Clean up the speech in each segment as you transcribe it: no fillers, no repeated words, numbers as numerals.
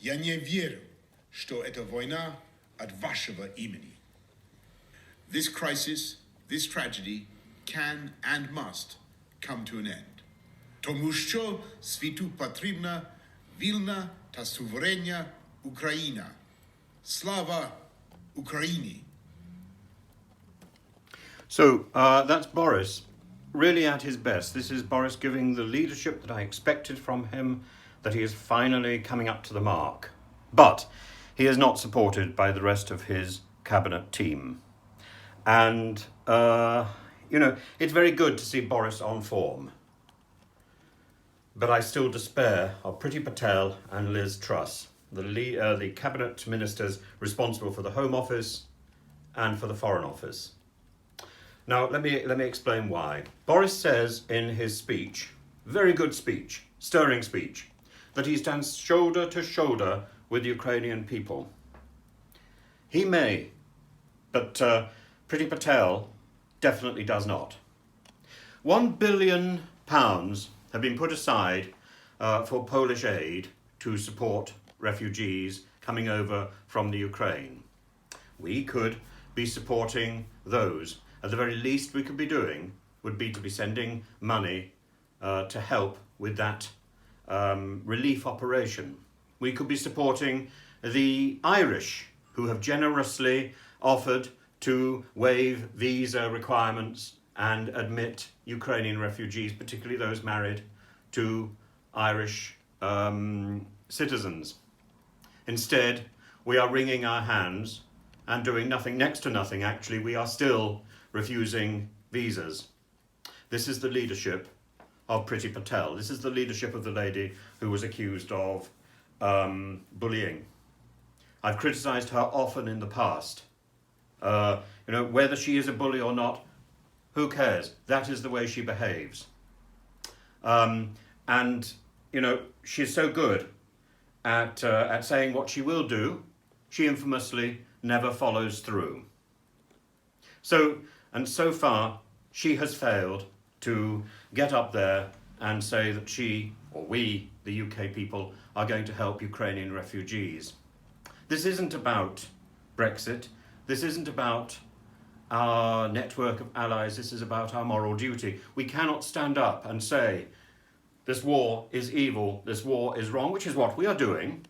Я не верю, что эта война от вашего имени. This crisis, this tragedy can and must come to an end. Тому що світу потрібна вільна та суверенна Україна. Слава Україні! So that's Boris, really at his best. This is Boris giving the leadership that I expected from him, that he is finally coming up to the mark. But he is not supported by the rest of his cabinet team. And, it's very good to see Boris on form. But I still despair of Priti Patel and Liz Truss, the cabinet ministers responsible for the Home Office and for the Foreign Office. Now, let me explain why. Boris says in his speech, very good speech, stirring speech, that he stands shoulder to shoulder with the Ukrainian people. He may, but Priti Patel definitely does not. £1 billion have been put aside for Polish aid to support refugees coming over from the Ukraine. We could be supporting those. At the very least we could be doing would be to be sending money to help with that relief operation. We could be supporting the Irish, who have generously offered to waive visa requirements and admit Ukrainian refugees, particularly those married to Irish citizens. Instead, we are wringing our hands and doing nothing, next to nothing actually. We are still refusing visas. This is the leadership of Priti Patel. This is the leadership of the lady who was accused of bullying. I've criticised her often in the past. Whether she is a bully or not, who cares? That is the way she behaves. She's so good at saying what she will do, she infamously never follows through. So far, she has failed to get up there and say that she, or we, the UK people, are going to help Ukrainian refugees. This isn't about Brexit. This isn't about our network of allies. This is about our moral duty. We cannot stand up and say, this war is evil, this war is wrong, which is what we are doing,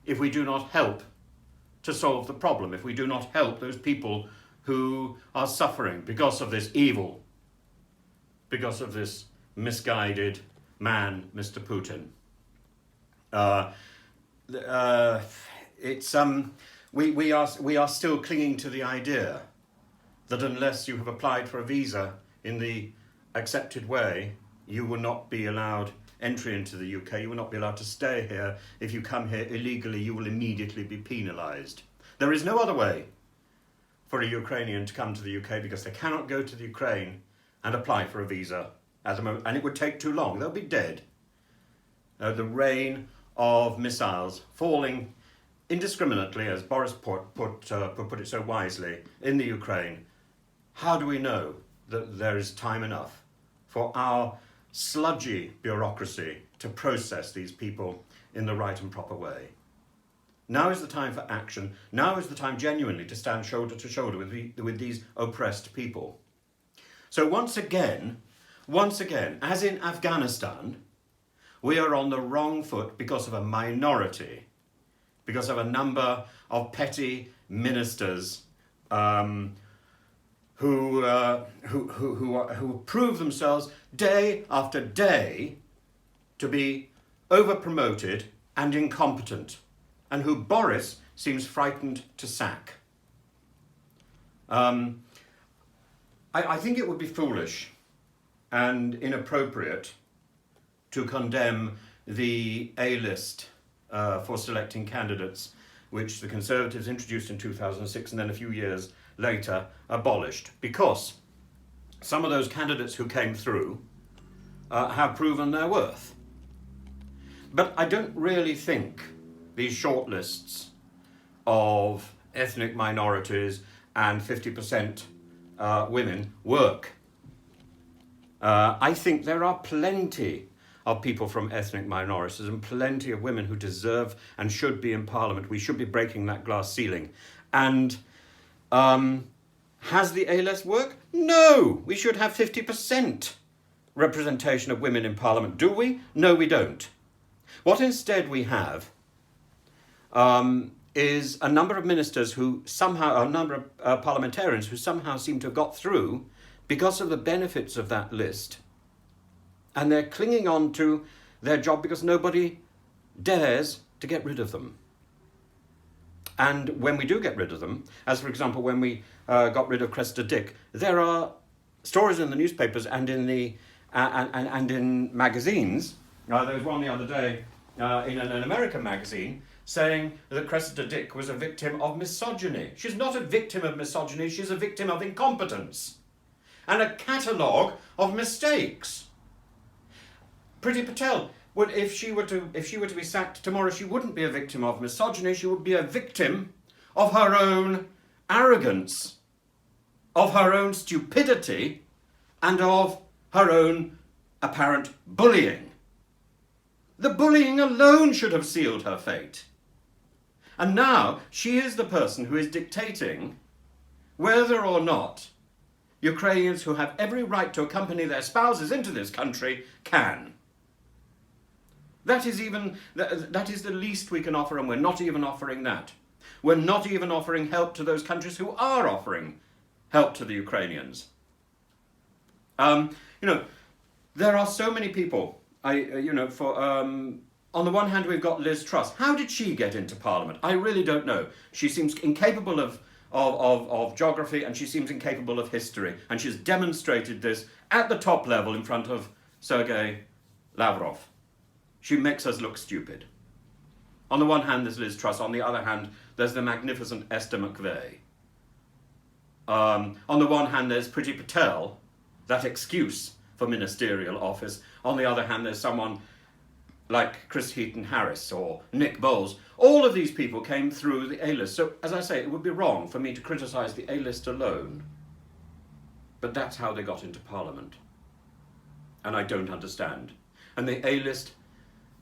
if we do not help to solve the problem, if we do not help those people who are suffering because of this evil, because of this misguided man, Mr. Putin. We are still clinging to the idea that unless you have applied for a visa in the accepted way, you will not be allowed entry into the UK. You will not be allowed to stay here. If you come here illegally, you will immediately be penalised. There is no other way for a Ukrainian to come to the UK because they cannot go to the Ukraine and apply for a visa at the moment, and it would take too long. They'll be dead. The rain of missiles falling indiscriminately, as Boris put it so wisely, in the Ukraine. How do we know that there is time enough for our sludgy bureaucracy to process these people in the right and proper way? Now is the time for action. Now is the time genuinely to stand shoulder to shoulder with these oppressed people. So once again, as in Afghanistan, we are on the wrong foot because of a minority, because of a number of petty ministers who prove themselves day after day to be over-promoted and incompetent, and who Boris seems frightened to sack. I think it would be foolish and inappropriate to condemn the A-list for selecting candidates, which the Conservatives introduced in 2006 and then a few years later abolished, because some of those candidates who came through have proven their worth. But I don't really think these shortlists of ethnic minorities and 50% women work. I think there are plenty of people from ethnic minorities and plenty of women who deserve and should be in Parliament. We should be breaking that glass ceiling. And has the A-list work? No, we should have 50% representation of women in Parliament. Do we? No, we don't. What instead we have is a number of ministers who somehow, a number of parliamentarians who somehow seem to have got through because of the benefits of that list. And they're clinging on to their job because nobody dares to get rid of them. And when we do get rid of them, as for example, when we got rid of Cressida Dick, there are stories in the newspapers and in the and in magazines. There was one the other day in an American magazine saying that Cressida Dick was a victim of misogyny. She's not a victim of misogyny, she's a victim of incompetence and a catalogue of mistakes. Priti Patel, if she were to be sacked tomorrow, she wouldn't be a victim of misogyny, she would be a victim of her own arrogance, of her own stupidity, and of her own apparent bullying. The bullying alone should have sealed her fate. And now she is the person who is dictating whether or not Ukrainians who have every right to accompany their spouses into this country can. That is the least we can offer, and we're not even offering that. We're not even offering help to those countries who are offering help to the Ukrainians. There are so many people. On the one hand, we've got Liz Truss. How did she get into Parliament? I really don't know. She seems incapable of geography, and she seems incapable of history. And she's demonstrated this at the top level in front of Sergei Lavrov. She makes us look stupid. On the one hand, there's Liz Truss. On the other hand, there's the magnificent Esther McVey. On the one hand, there's Priti Patel, that excuse for ministerial office. On the other hand, there's someone like Chris Heaton-Harris or Nick Bowles. All of these people came through the A-list. So, as I say, it would be wrong for me to criticise the A-list alone. But that's how they got into Parliament. And I don't understand. And the A-list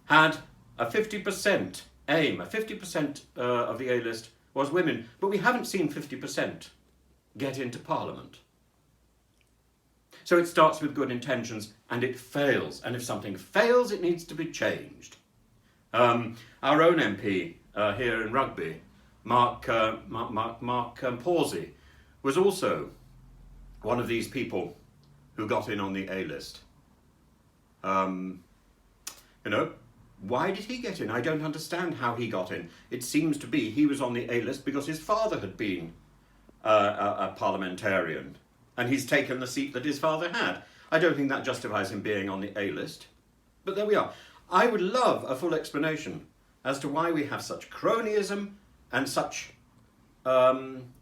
had a 50% aim. A 50% of the A-list was women. But we haven't seen 50% get into Parliament. So it starts with good intentions and it fails. And if something fails, it needs to be changed. Our own MP here in Rugby, Mark Pawsey, was also one of these people who got in on the A-list. Why did he get in? I don't understand how he got in. It seems to be he was on the A-list because his father had been a parliamentarian. And he's taken the seat that his father had. I don't think that justifies him being on the A-list. But there we are. I would love a full explanation as to why we have such cronyism and such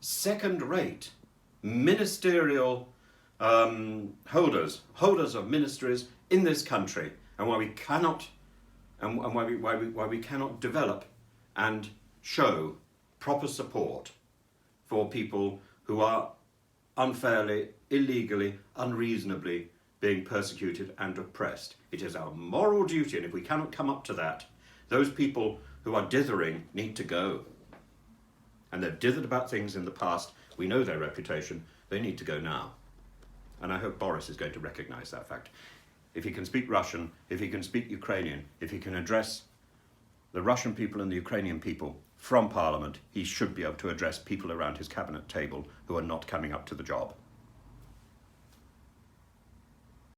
second-rate ministerial holders of ministries in this country, and why we cannot why we cannot develop and show proper support for people who are unfairly, illegally, unreasonably being persecuted and oppressed. It is our moral duty, and if we cannot come up to that, those people who are dithering need to go. And they've dithered about things in the past. We know their reputation. They need to go now. And I hope Boris is going to recognise that fact. If he can speak Russian, if he can speak Ukrainian, if he can address the Russian people and the Ukrainian people from Parliament, he should be able to address people around his cabinet table who are not coming up to the job.